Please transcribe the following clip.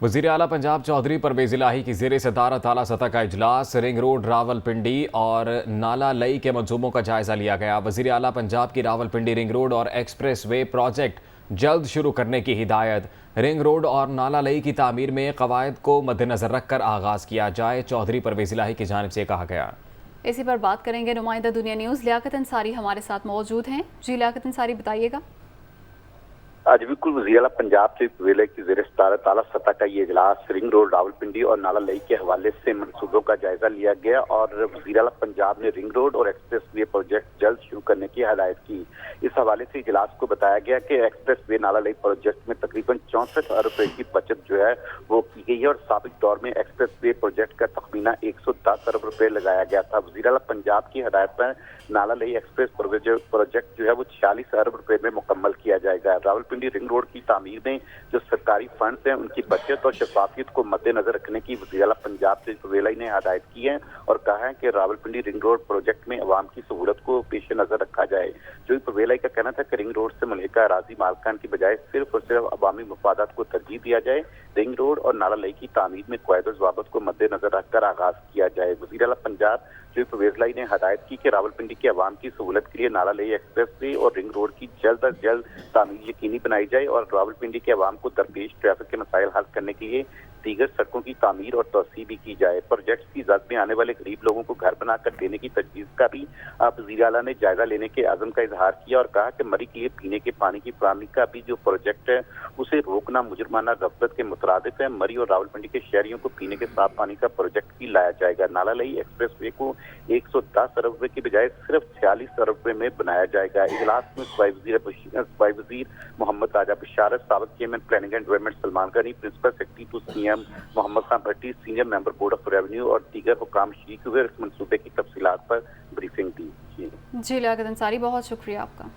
वज़ीर आला पंजाब चौधरी परवेज़ इलाही की ज़ेर सदारत आला सतह का इजलास। रिंग रोड, रावलपिंडी और नाला लई के मंसूबों का जायज़ा लिया गया। वज़ीर आला पंजाब की रावलपिंडी रिंग रोड और एक्सप्रेस वे प्रोजेक्ट जल्द शुरू करने की हिदायत। रिंग रोड और नाला लई की तामीर में कवायद को मद्देनज़र रखकर आगाज़ किया जाए, चौधरी परवेज़ इलाही की जानिब से कहा गया। इसी पर बात करेंगे नुमाइंदा दुनिया न्यूज़ लियाकत अंसारी हमारे साथ मौजूद हैं। जी लियाकत अंसारी, बताइएगा। आज बिल्कुल वज़ीर आला पंजाब से विलय की ज़ेर सदारत आला सतह का ये इजलास रिंग रोड, रावलपिंडी और नाला लई के हवाले से मनसूबों का जायजा लिया गया और वज़ीर आला पंजाब ने रिंग रोड और एक्सप्रेस वे प्रोजेक्ट जल्द शुरू करने की हिदायत की। इस हवाले से इजलास को बताया गया कि एक्सप्रेस वे नाला लई प्रोजेक्ट में तकरीबन 64 अरब रुपए की बचत जो है वो की गई है और साबिक दौर में एक्सप्रेस वे प्रोजेक्ट का तखमीना 110 अरब रुपए लगाया गया था। वज़ीर आला पंजाब की हिदायत पर नाला लई एक्सप्रेस प्रोजेक्ट जो है वो 46 अरब रुपए में मुकम्मल किया जाएगा। रावलपिंडी रिंग रोड की तामीर में जो सरकारी फंड्स हैं उनकी बचत और शफाफियत को मद्देनजर रखने की वज़ीर आला पंजाब से परवेज़ ने हिदायत की है और कहा है कि रावलपिंडी रिंग रोड प्रोजेक्ट में अवाम की सहूलत को पेश नजर रखा जाए। जो परवेज़ का कहना था कि रिंग रोड से मुल्हिका अराजी मालकान की बजाय सिर्फ और सिर्फ अवामी मफादात को तरजीह दिया जाए। रिंग रोड और नाला लई की तामीर में क़वायद और ज़वाबित को मद्देनजर रखकर आगाज किया जाए। वज़ीर आला पंजाब जो परवेज़ ने हिदायत की कि रावलपिंडी के अवाम की सहूलत के लिए नाला लई एक्सप्रेस वे और रिंग रोड की जल्द अज जल्द तामीर यकीनी बनाई जाए और रावलपिंडी के अवाम को दरपेश ट्रैफिक के मसाइल हल करने के लिए दीगर सड़कों की तामीर और तोसी भी की जाए। प्रोजेक्ट की जद में आने वाले गरीब लोगों को घर बनाकर देने की तजवीज़ का भी वज़ीर आला ने जायजा लेने के आज़म का इजहार किया और कहा कि मरी के लिए पीने के पानी की फराहमी का भी जो प्रोजेक्ट है उसे रोकना मुजरमाना गफलत के मुतरादिफ है। मरी और रावलपिंडी के शहरियों को पीने के साफ पानी का प्रोजेक्ट भी लाया जाएगा। नाला लई एक्सप्रेस वे को 110 अरब रुपए की बजाय सिर्फ 46 अरब रुपए में बनाया जाएगा। इजलास में सूबाई वज़ीर मोहम्मद राजा बिशारत, साबिक़ chairman planning and development Salman Ghani, principal secretary to CM Mohammad Khan Bhatti, senior member board of revenue और दीगर हुकाम शरीक हुए। इस मनसूबे की तफसीलात पर ब्रीफिंग दी। जी लियाकत अंसारी, बहुत शुक्रिया आपका।